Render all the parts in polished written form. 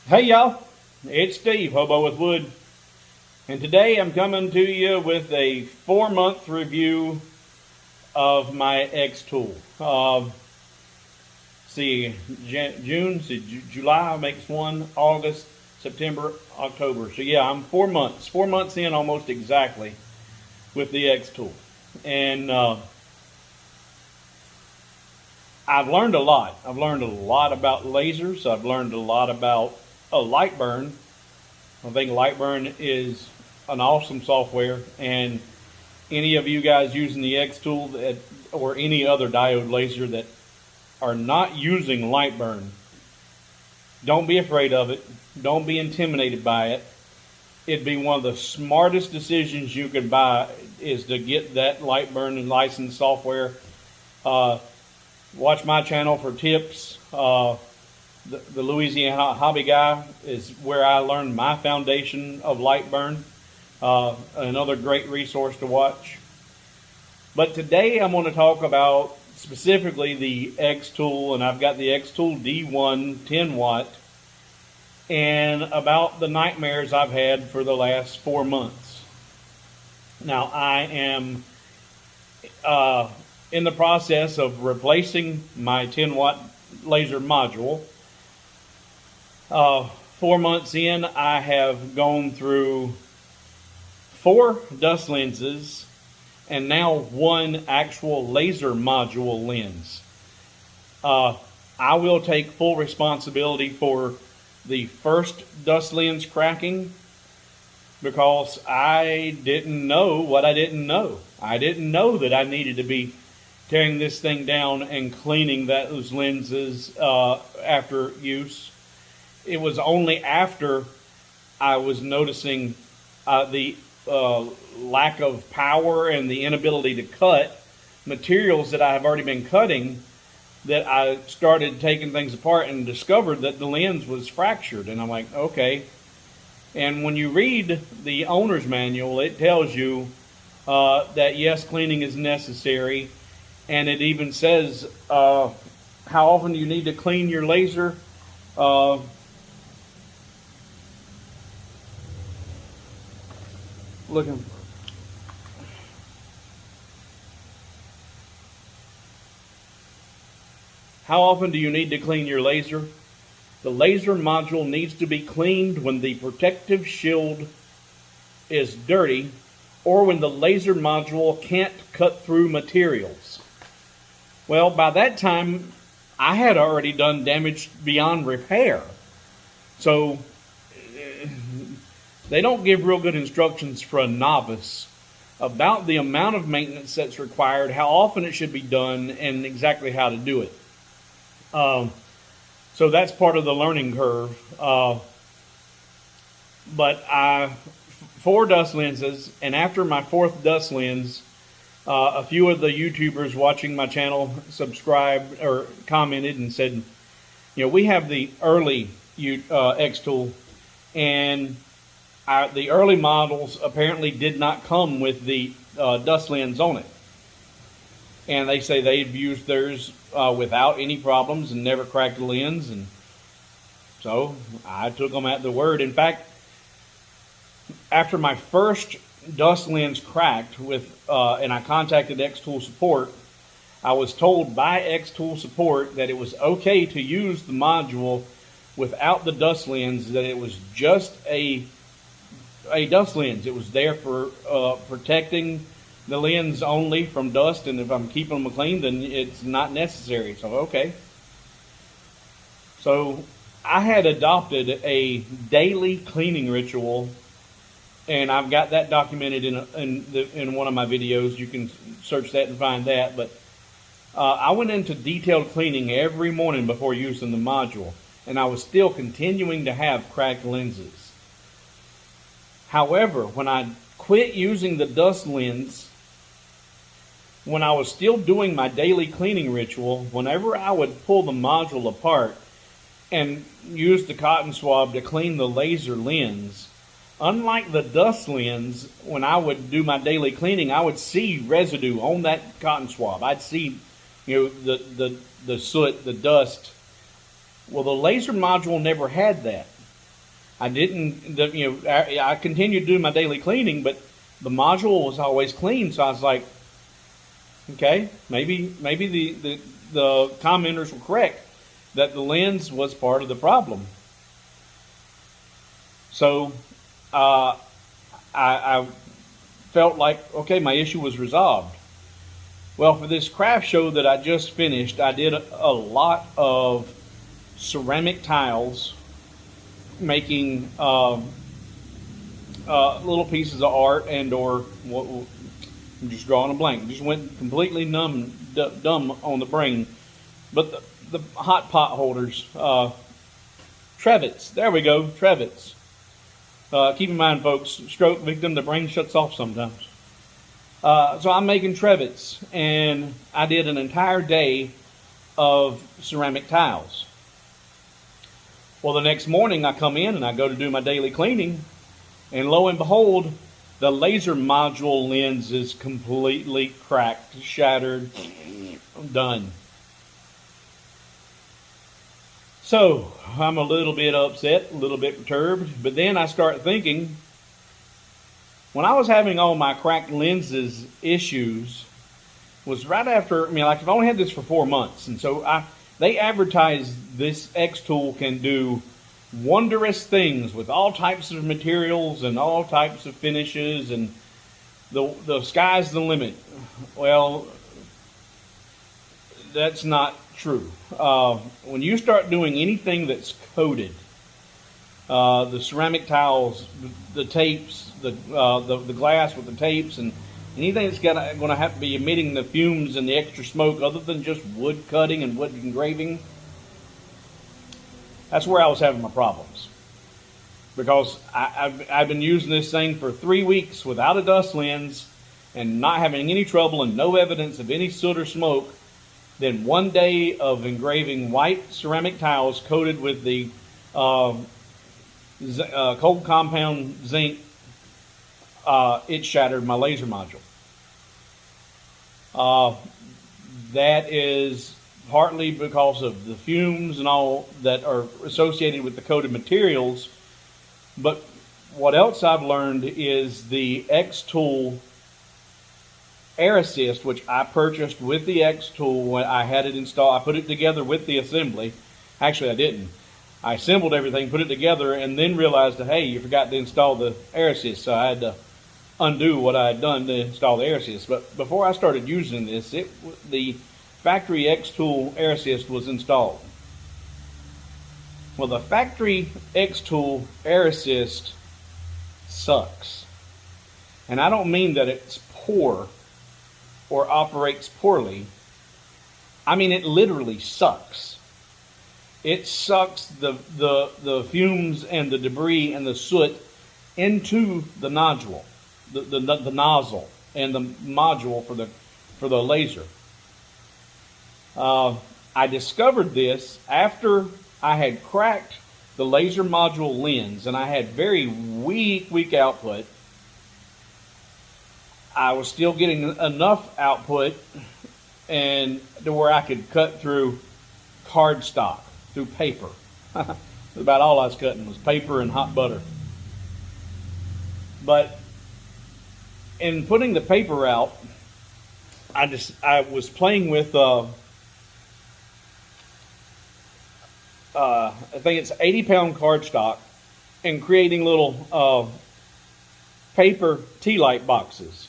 Hey y'all, it's Steve, Hobo with Wood, and today I'm coming to you with a 4-month review of my xTool. July makes one, August, September, October. So yeah, I'm 4 months in almost exactly with the xTool. And I've learned a lot. I've learned a lot about lasers. I've learned a lot about Lightburn. I think Lightburn is an awesome software, and any of you guys using the xTool or any other diode laser that are not using Lightburn, don't be afraid of it. Don't be intimidated by it. It'd be one of the smartest decisions you could buy is to get that Lightburn and licensed software. Watch my channel for tips. The Louisiana Hobby Guy is where I learned my foundation of Lightburn. Another great resource to watch. But today I'm going to talk about specifically the xTool, and I've got the xTool D1 10 watt, and about the nightmares I've had for the last 4 months. Now I am in the process of replacing my 10 watt laser module. 4 months in, I have gone through 4 dust lenses and now 1 actual laser module lens. I will take full responsibility for the first dust lens cracking because I didn't know what I didn't know. I didn't know that I needed to be tearing this thing down and cleaning those lenses after use. It was only after I was noticing the lack of power and the inability to cut materials that I have already been cutting that I started taking things apart and discovered that the lens was fractured. And I'm like, okay. And when you read the owner's manual, it tells you that yes, cleaning is necessary. And it even says how often you need to clean your laser. Looking. How often do you need to clean your laser? The laser module needs to be cleaned when the protective shield is dirty or when the laser module can't cut through materials. Well, by that time, I had already done damage beyond repair. So they don't give real good instructions for a novice about the amount of maintenance that's required, how often it should be done, and exactly how to do it. So that's part of the learning curve. But 4 dust lenses, and after my 4th dust lens, a few of the YouTubers watching my channel subscribed or commented and said, you know, we have the early xTool, and the early models apparently did not come with the dust lens on it. And they say they've used theirs without any problems and never cracked a lens. And so I took them at their word. In fact, after my first dust lens cracked and I contacted xTool support, I was told by xTool support that it was okay to use the module without the dust lens, that it was just a dust lens. It was there for protecting the lens only from dust, and if I'm keeping them clean, then it's not necessary. So okay. So I had adopted a daily cleaning ritual, and I've got that documented in one of my videos. You can search that and find that. But I went into detailed cleaning every morning before using the module, and I was still continuing to have cracked lenses. However, when I quit using the dust lens, when I was still doing my daily cleaning ritual, whenever I would pull the module apart and use the cotton swab to clean the laser lens, unlike the dust lens, when I would do my daily cleaning, I would see residue on that cotton swab. I'd see, the soot, the dust. Well, the laser module never had that. I didn't, I continued doing my daily cleaning, but the module was always clean. So I was like, okay, maybe the commenters were correct that the lens was part of the problem. So I felt like, okay, my issue was resolved. Well, for this craft show that I just finished, I did a lot of ceramic tiles, making little pieces of art or I'm just drawing a blank. Just went completely dumb on the brain. But the hot pot holders, trevets. There we go, trevets. Keep in mind, folks, stroke victim, the brain shuts off sometimes. So I'm making trevets, and I did an entire day of ceramic tiles. Well, the next morning I come in and I go to do my daily cleaning, and lo and behold, the laser module lens is completely cracked, shattered, done. So I'm a little bit upset, a little bit perturbed, but then I start thinking, when I was having all my cracked lenses issues, was right after, I've only had this for 4 months, and so they advertised this xTool can do wondrous things with all types of materials and all types of finishes, and the sky's the limit. Well, that's not true. When you start doing anything that's coated, the ceramic tiles, the tapes, the glass with the tapes, and anything that's going to have to be emitting the fumes and the extra smoke other than just wood cutting and wood engraving, that's where I was having my problems. Because I've been using this thing for 3 weeks without a dust lens and not having any trouble and no evidence of any soot or smoke. Then 1 day of engraving white ceramic tiles coated with the cold compound zinc, it shattered my laser module. That is partly because of the fumes and all that are associated with the coated materials. But what else I've learned is the xTool Air Assist, which I purchased with the xTool when I had it installed. I put it together with the assembly. Actually, I didn't. I assembled everything, put it together, and then realized that, hey, you forgot to install the Air Assist. So I had to undo what I had done to install the Air Assist. But before I started using this, the factory xTool Air Assist was installed. Well, the factory xTool Air Assist sucks. And I don't mean that it's poor or operates poorly. I mean, it literally sucks. It sucks the fumes and the debris and the soot into the nodule, the nozzle and the module for the laser. I discovered this after I had cracked the laser module lens, and I had very weak output. I was still getting enough output and to where I could cut through cardstock, through paper. About all I was cutting was paper and hot butter. But in putting the paper out, I was playing with I think it's 80-pound cardstock and creating little paper tea light boxes.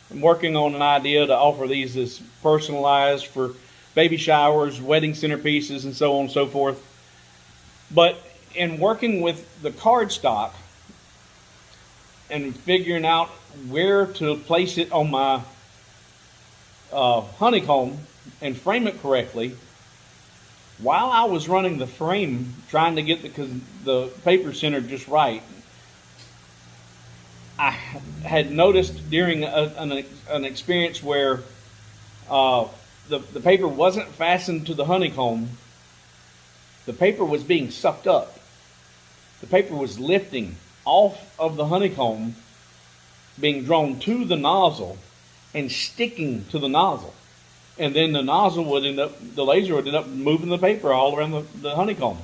I'm working on an idea to offer these as personalized for baby showers, wedding centerpieces, and so on and so forth. But in working with the cardstock and figuring out where to place it on my honeycomb and frame it correctly, while I was running the frame, trying to get the paper center just right, I had noticed during an experience where the paper wasn't fastened to the honeycomb, the paper was being sucked up. The paper was lifting off of the honeycomb, being drawn to the nozzle and sticking to the nozzle. And then the laser would end up moving the paper all around the honeycomb.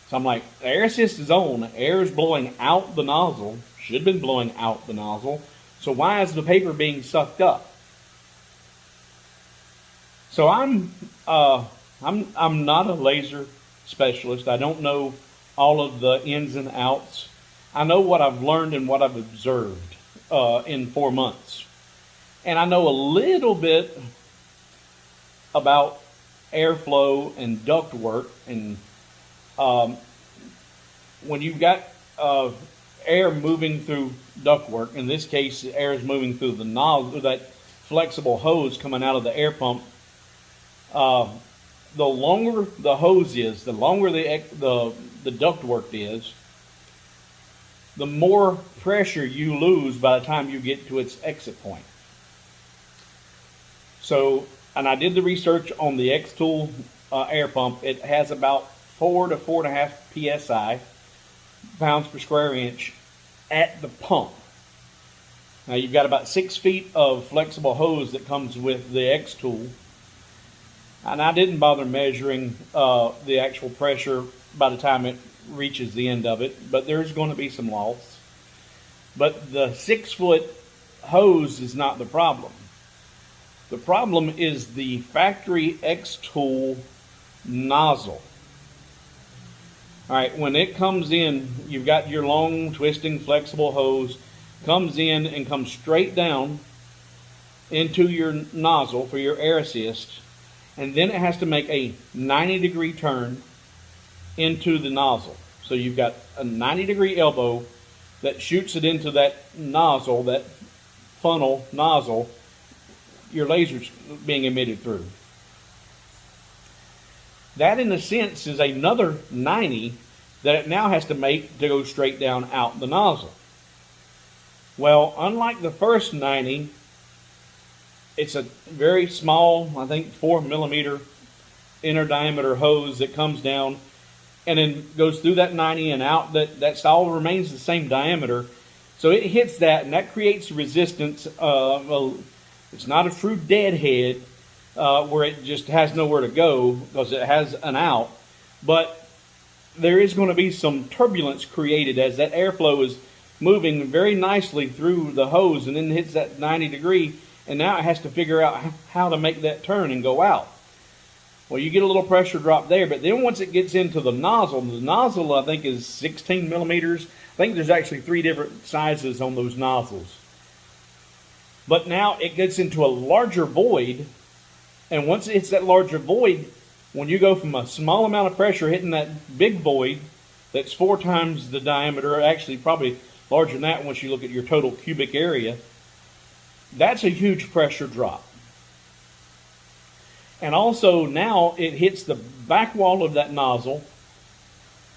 So I'm like, the air assist is on, air is blowing out the nozzle, should have been blowing out the nozzle, so why is the paper being sucked up? So I'm not a laser specialist. I don't know all of the ins and outs. I know what I've learned and what I've observed in 4 months. And I know a little bit about airflow and duct work, and when you've got air moving through ductwork, in this case, the air is moving through the nozzle, that flexible hose coming out of the air pump. The longer the hose is, the longer the ductwork is, the more pressure you lose by the time you get to its exit point. So, and I did the research on the xTool air pump. It has about 4 to 4.5 psi, pounds per square inch, at the pump. Now you've got about 6 feet of flexible hose that comes with the xTool. And I didn't bother measuring the actual pressure by the time it reaches the end of it, but there's going to be some loss. But the 6-foot hose is not the problem. The problem is the factory xTool nozzle. All right, when it comes in, you've got your long, twisting, flexible hose, comes in and comes straight down into your nozzle for your air assist, and then it has to make a 90-degree turn into the nozzle. So you've got a 90-degree elbow that shoots it into that nozzle, that funnel nozzle, your laser's being emitted through. That, in a sense, is another 90 that it now has to make to go straight down out the nozzle. Well, unlike the first 90, it's a very small, I think 4 millimeter inner diameter hose that comes down and then goes through that 90 and out. That all remains the same diameter. So it hits that, and that creates resistance. Well, it's not a true deadhead where it just has nowhere to go because it has an out. But there is going to be some turbulence created as that airflow is moving very nicely through the hose and then hits that 90 degree. And now it has to figure out how to make that turn and go out. Well, you get a little pressure drop there, but then once it gets into the nozzle I think is 16 millimeters. I think there's actually 3 different sizes on those nozzles. But now it gets into a larger void, and once it hits that larger void, when you go from a small amount of pressure hitting that big void that's 4 times the diameter, actually probably larger than that once you look at your total cubic area, that's a huge pressure drop. And also now it hits the back wall of that nozzle,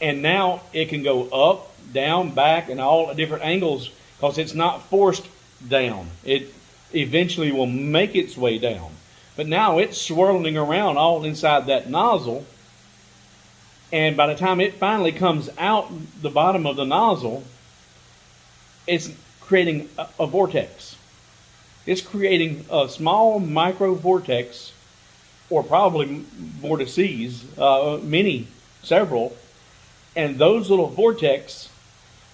and now it can go up, down, back, and all different angles because it's not forced down. It eventually will make its way down. But now it's swirling around all inside that nozzle, and by the time it finally comes out the bottom of the nozzle, it's creating a vortex. It's creating a small micro vortex, or probably vortices, several, and those little vortex,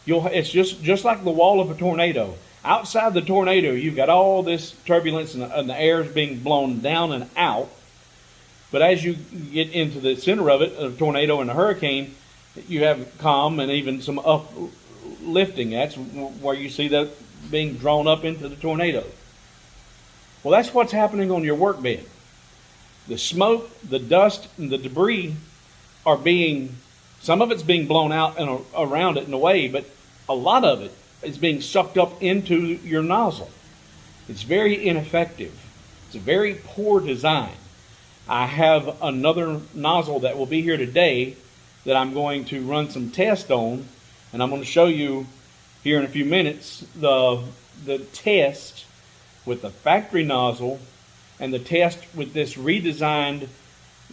it's just like the wall of a tornado. Outside the tornado, you've got all this turbulence and the air is being blown down and out. But as you get into the center of it, a tornado and a hurricane, you have calm and even some uplifting. That's where you see that being drawn up into the tornado. Well, that's what's happening on your workbed. The smoke, the dust, and the debris are some of it's being blown out and around it and away, but a lot of it is being sucked up into your nozzle. It's very ineffective. It's a very poor design. I have another nozzle that will be here today that I'm going to run some tests on, and I'm going to show you here in a few minutes the test with the factory nozzle and the test with this redesigned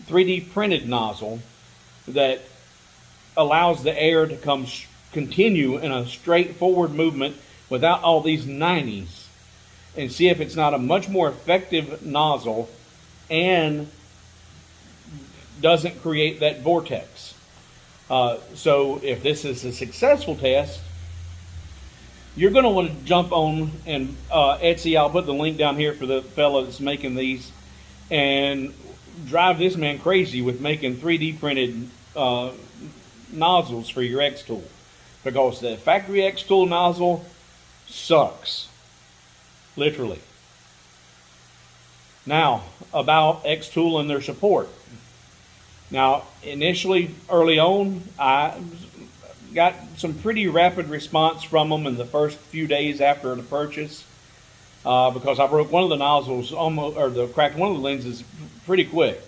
3D printed nozzle that allows the air to continue in a straightforward movement without all these 90s, and see if it's not a much more effective nozzle and doesn't create that vortex. So if this is a successful test, you're going to want to jump on and Etsy. I'll put the link down here for the fella that's making these, and drive this man crazy with making 3D printed nozzles for your xTool, because the factory xTool nozzle sucks, literally. Now, about xTool and their support. Now, initially, early on, I got some pretty rapid response from them in the first few days after the purchase, because I broke one of the nozzles, cracked one of the lenses pretty quick.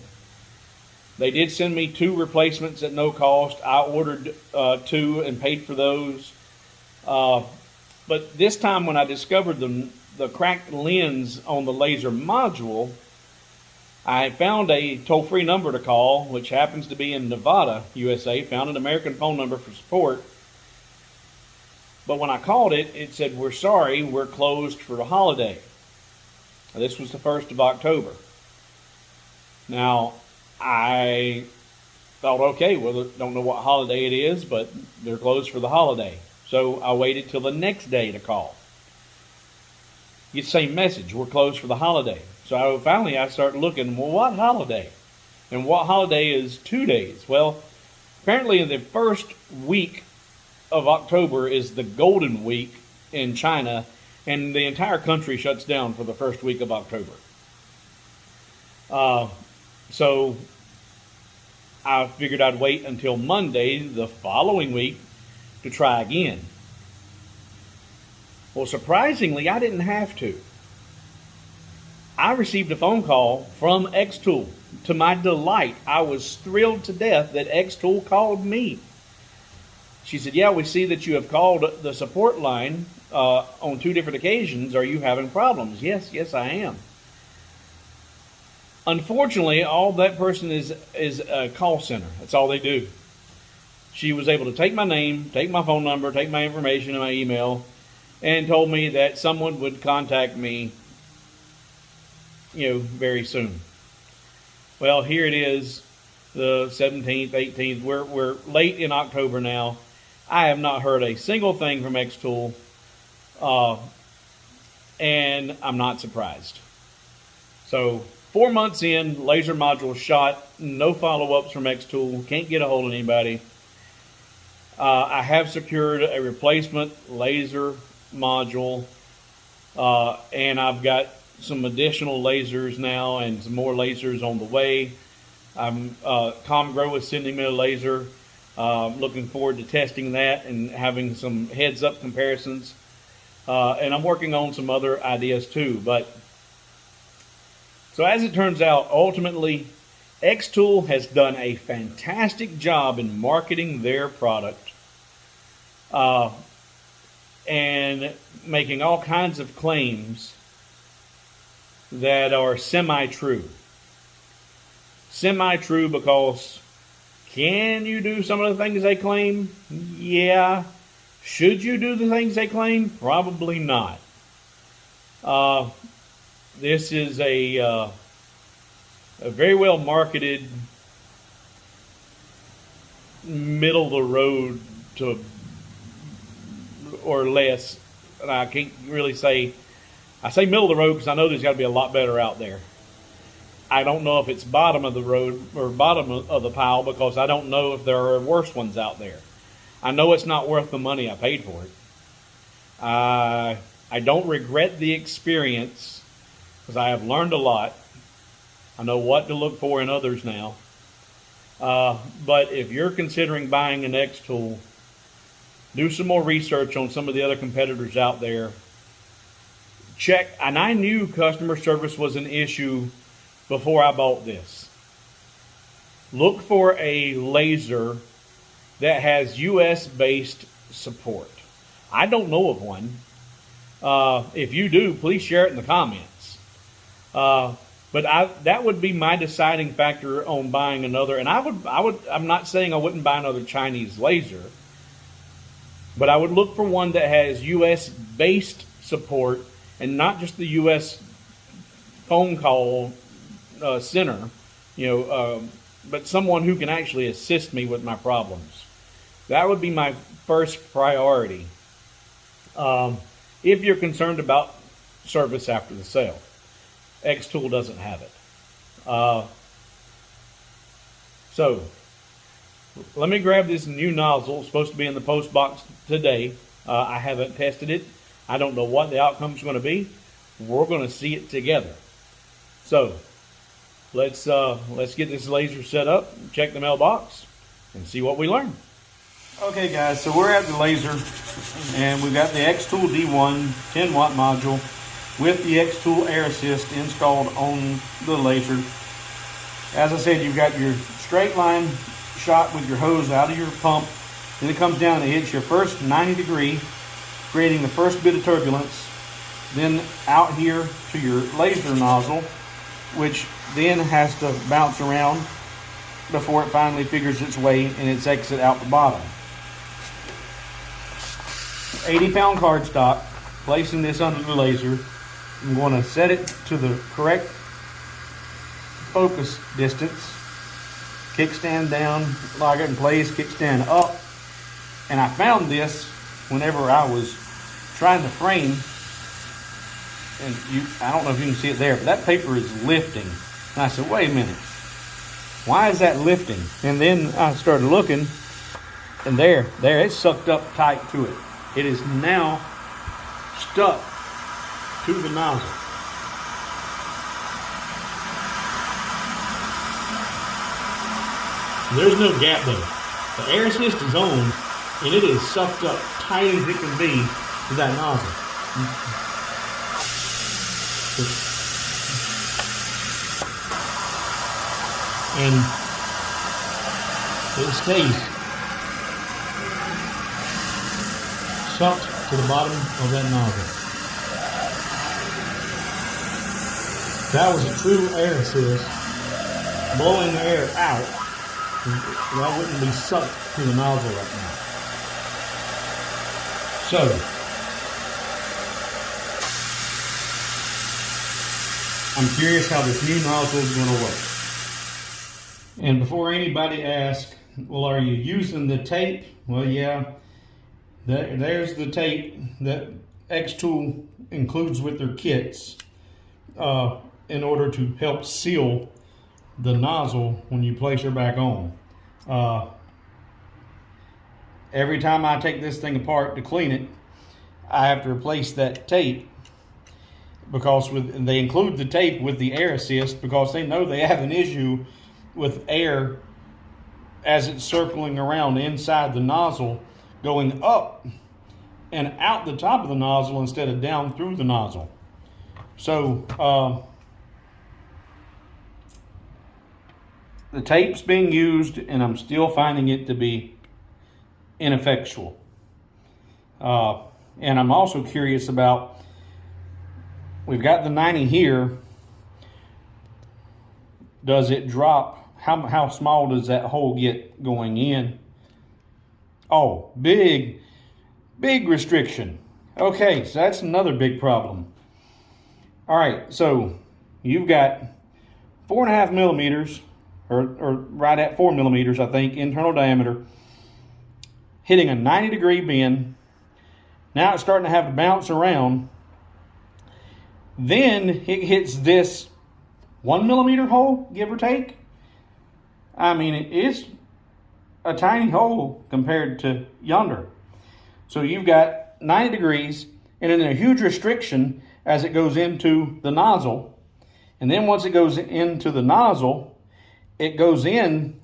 They did send me 2 replacements at no cost. I ordered 2 and paid for those. But this time when I discovered the cracked lens on the laser module, I found a toll-free number to call, which happens to be in Nevada, USA. Found an American phone number for support. But when I called it, it said, "We're sorry, we're closed for the holiday." Now, this was the 1st of October. Now, I thought, okay, well, I don't know what holiday it is, but they're closed for the holiday. So I waited till the next day to call. Get the same message, "We're closed for the holiday." So finally I started looking, well, what holiday? And what holiday is 2 days? Well, apparently in the first week of October is the Golden Week in China, and the entire country shuts down for the first week of October. So I figured I'd wait until Monday the following week to try again. Well, surprisingly, I didn't have to. I received a phone call from xTool. To my delight, I was thrilled to death that xTool called me. She said, "Yeah, we see that you have called the support line on 2 different occasions. Are you having problems?" Yes, I am. Unfortunately, all that person is a call center. That's all they do. She was able to take my name, take my phone number, take my information and my email, and told me that someone would contact me, very soon. Well, here it is, the 17th, 18th. We're late in October now. I have not heard a single thing from xTool, and I'm not surprised. So 4 months in, laser module shot, no follow-ups from xTool, can't get a hold of anybody. I have secured a replacement laser module, and I've got some additional lasers now and some more lasers on the way. ComGrow is sending me a laser. Looking forward to testing that and having some heads-up comparisons. And I'm working on some other ideas too. But so as it turns out, ultimately, xTool has done a fantastic job in marketing their product and making all kinds of claims that are semi-true. Semi-true because can you do some of the things they claim? Yeah. Should you do the things they claim? Probably not. This is a very well marketed, middle of the road to or less. And I can't really say. I say middle of the road because I know there's got to be a lot better out there. I don't know if it's bottom of the road or bottom of the pile because I don't know if there are worse ones out there. I know it's not worth the money I paid for it. I don't regret the experience because I have learned a lot. I know what to look for in others now. But if you're considering buying an xTool, do some more research on some of the other competitors out there. Check, and I knew customer service was an issue before I bought this. Look for a laser that has US-based support. I don't know of one. If you do, please share it in the comments. But that would be my deciding factor on buying another. And I'm not saying I wouldn't buy another Chinese laser, but I would look for one that has US-based support and not just the U.S. phone call center, but someone who can actually assist me with my problems. That would be my first priority. If you're concerned about service after the sale, xTool doesn't have it. So let me grab this new nozzle. It's supposed to be in the post box today. I haven't tested it. I don't know what the outcome is going to be. We're going to see it together. So let's get this laser set up, check the mailbox, and see what we learn. Okay guys, so we're at the laser, and we've got the xTool D1 10 watt module with the xTool Air Assist installed on the laser. As I said, you've got your straight line shot with your hose out of your pump. Then it comes down and it hits your first 90 degree, creating the first bit of turbulence. Then out here to your laser nozzle, which then has to bounce around before it finally figures its way and its exit out the bottom. 80-pound cardstock, placing this under the laser. I'm going to set it to the correct focus distance. Kickstand down, lock it in place, kickstand up. And I found this whenever I was trying to frame, and I don't know if you can see it there, but that paper is lifting. And I said, wait a minute, why is that lifting? And then I started looking, and there, it's sucked up tight to it. It is now stuck to the nozzle. There's no gap there. The air assist is on, and it is sucked up tight as it can be to that nozzle. And it stays sucked to the bottom of that nozzle. That was a true air assist, blowing the air out. That wouldn't be sucked to the nozzle right now. So, I'm curious how this new nozzle is going to work. And before anybody asks, well, are you using the tape? Well, yeah. There's the tape that xTool includes with their kits in order to help seal the nozzle when you place her back on. Every time I take this thing apart to clean it, I have to replace that tape, because they include the tape with the air assist because they know they have an issue with air as it's circling around inside the nozzle, going up and out the top of the nozzle instead of down through the nozzle. So the tape's being used, and I'm still finding it to be ineffectual. And I'm also curious about, we've got the 90 here. Does it drop? How small does that hole get going in? Oh, big restriction. Okay, so that's another big problem. All right, so you've got 4.5 millimeters, or right at 4 millimeters, I think, internal diameter, hitting a 90 degree bend. Now it's starting to have to bounce around. Then it hits this 1 millimeter hole, give or take. I mean, it's a tiny hole compared to yonder. So you've got 90 degrees and then a huge restriction as it goes into the nozzle. And then once it goes into the nozzle, it goes in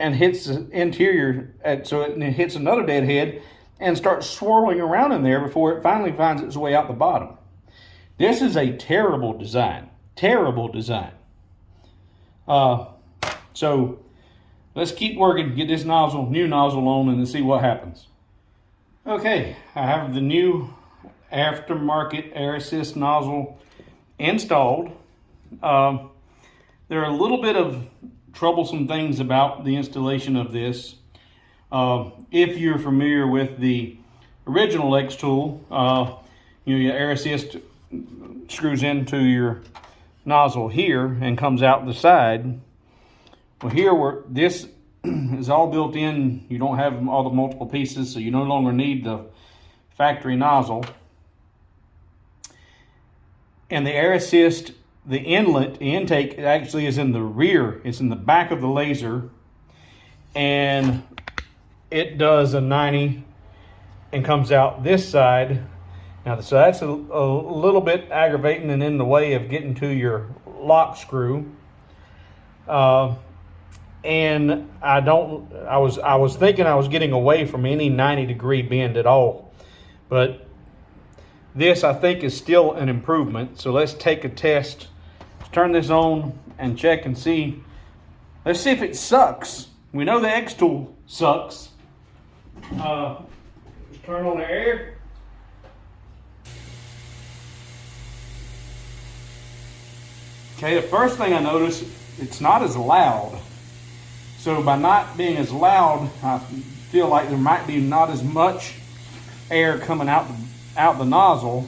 and hits the interior, so it hits another dead head and starts swirling around in there before it finally finds its way out the bottom. This is a terrible design. Terrible design. So let's keep working, get this new nozzle on, and see what happens. Okay, I have the new aftermarket air assist nozzle installed. There are a little bit of troublesome things about the installation of this. If you're familiar with the original xTool, your air assist screws into your nozzle here and comes out the side. Well, here this is all built in. You don't have all the multiple pieces, so you no longer need the factory nozzle. And the air assist, the inlet, the intake actually is in the rear. It's in the back of the laser. And it does a 90 and comes out this side. Now, so that's a little bit aggravating and in the way of getting to your lock screw. And I was thinking I was getting away from any 90-degree bend at all. But this, I think, is still an improvement. So let's take a test. Let's turn this on and check and see. Let's see if it sucks. We know the xTool sucks. Let's turn on the air. Okay, the first thing I notice, it's not as loud. So by not being as loud, I feel like there might be not as much air coming out the nozzle,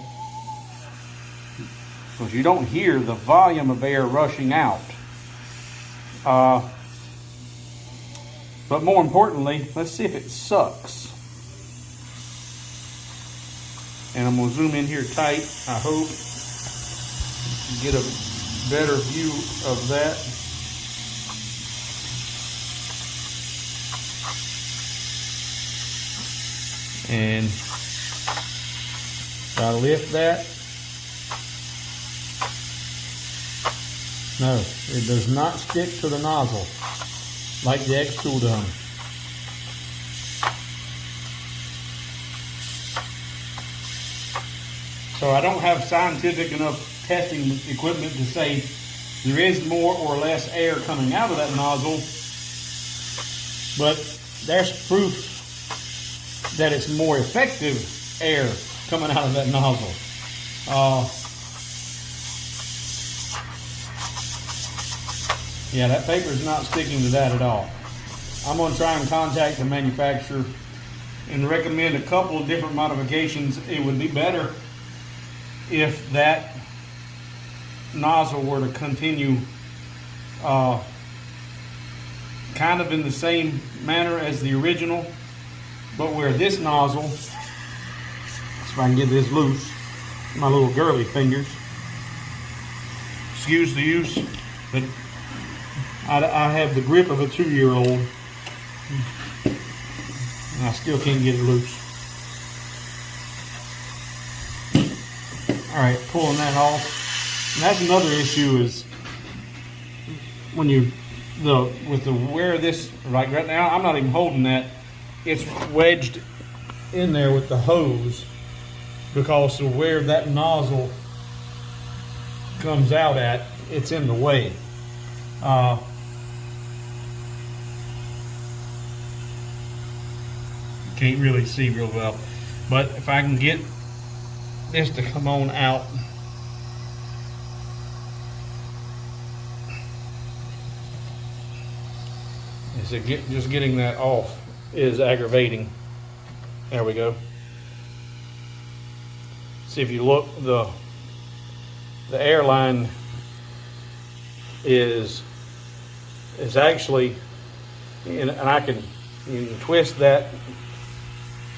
because you don't hear the volume of air rushing out. But more importantly, let's see if it sucks. And I'm gonna zoom in here tight. I hope you get a better view of that. And try to lift that. No, it does not stick to the nozzle like the xTool does. So I don't have scientific enough testing equipment to say there is more or less air coming out of that nozzle, but there's proof that it's more effective air coming out of that nozzle. Yeah, that paper is not sticking to that at all. I'm going to try and contact the manufacturer and recommend a couple of different modifications. It would be better if that nozzle were to continue kind of in the same manner as the original, but where this nozzle, if I can get this loose, my little girly fingers, excuse the use, but I have the grip of a 2-year-old, and I still can't get it loose. All right, pulling that off. And that's another issue, is when where this, like right now, I'm not even holding that. It's wedged in there with the hose because of where that nozzle comes out at. It's in the way. Can't really see real well, but if I can get this to come on out, just getting that off is aggravating. There we go. See, if you look, the airline is actually, and you can twist that.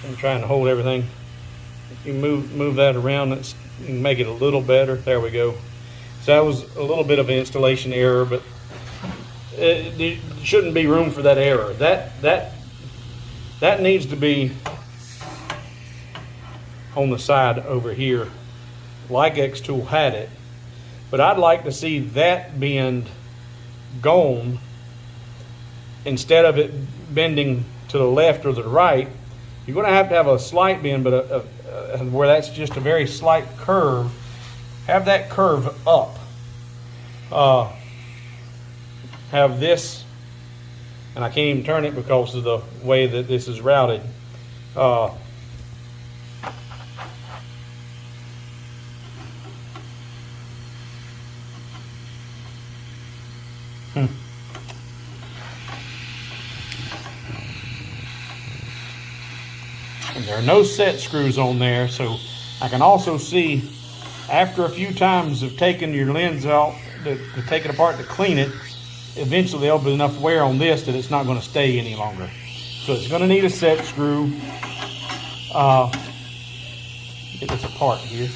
I'm trying to hold everything. If you move that around, you can make it a little better. There we go. So that was a little bit of an installation error, but it shouldn't be room for that error. That needs to be on the side over here, like xTool had it. But I'd like to see that bend gone instead of it bending to the left or the right. You're going to have a slight bend, but where that's just a very slight curve. Have that curve up. Have this, and I can't even turn it because of the way that this is routed. And there are no set screws on there, so I can also see after a few times of taking your lens out, to take it apart to clean it, eventually there'll be enough wear on this that it's not going to stay any longer. So it's going to need a set screw. Get this apart here.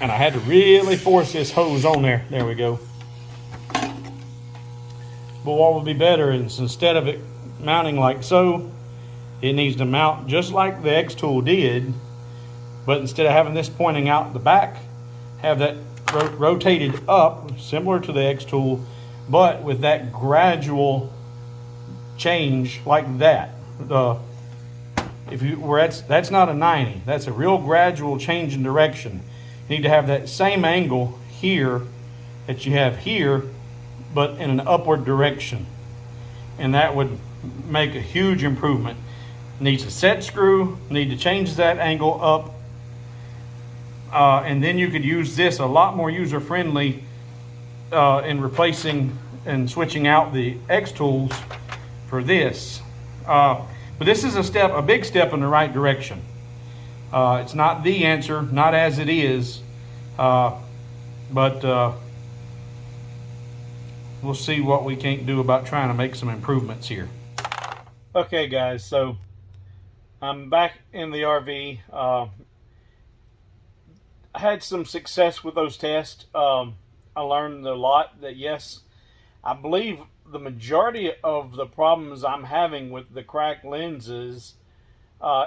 And I had to really force this hose on there. There we go. But what would be better is, instead of it mounting like so, it needs to mount just like the xTool did, but instead of having this pointing out the back, have that rotated up, similar to the xTool, but with that gradual change like that. That's not a 90, that's a real gradual change in direction. You need to have that same angle here that you have here, but in an upward direction, and that would make a huge improvement. Needs a set screw, need to change that angle up, and then you could use this a lot more user-friendly in replacing and switching out the xTools for this. But this is a big step in the right direction. It's not the answer, not as it is, but we'll see what we can't do about trying to make some improvements here. Okay guys, so I'm back in the RV. I had some success with those tests. I learned a lot that, yes, I believe the majority of the problems I'm having with the cracked lenses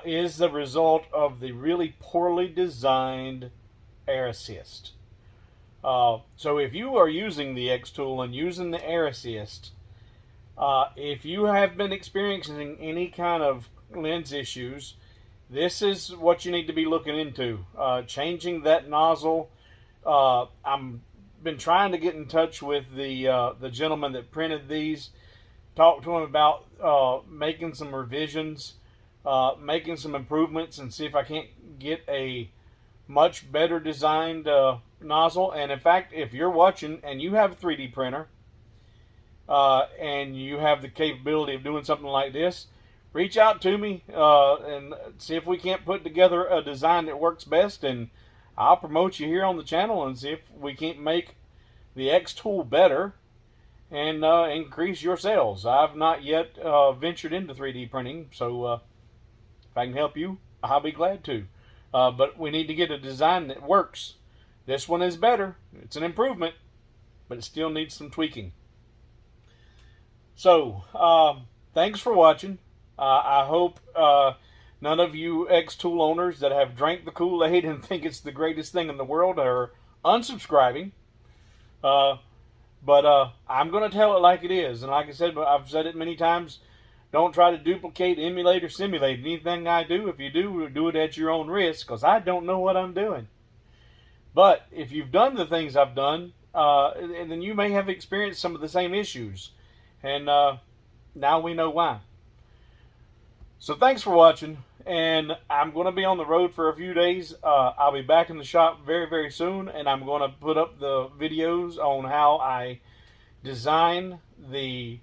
is the result of the really poorly designed air assist. So if you are using the xTool and using the air assist, if you have been experiencing any kind of lens issues, this is what you need to be looking into. Changing that nozzle. I'm been trying to get in touch with the gentleman that printed these. Talk to him about making some revisions, making some improvements, and see if I can't get a much better designed nozzle. And in fact, if you're watching and you have a 3D printer and you have the capability of doing something like this, reach out to me and see if we can't put together a design that works best, and I'll promote you here on the channel and see if we can't make the xTool better and increase your sales. I've not yet ventured into 3D printing, so if I can help you, I'll be glad to. But we need to get a design that works. This one is better. It's an improvement, but it still needs some tweaking. So, thanks for watching. I hope none of you xTool owners that have drank the Kool-Aid and think it's the greatest thing in the world are unsubscribing. But I'm going to tell it like it is. And like I said, I've said it many times, don't try to duplicate, emulate, or simulate anything I do. If you do it at your own risk, because I don't know what I'm doing. But if you've done the things I've done, and then you may have experienced some of the same issues. And now we know why. So thanks for watching, and I'm going to be on the road for a few days. I'll be back in the shop very, very soon, and I'm going to put up the videos on how I design the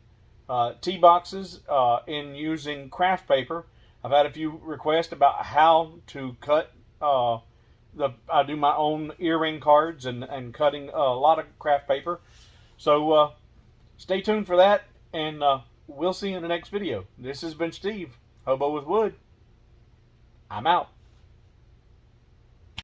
T-boxes in using craft paper. I've had a few requests about how to cut I do my own earring cards and cutting a lot of craft paper. So stay tuned for that, and we'll see you in the next video. This has been Steve, Hobo with Wood. I'm out.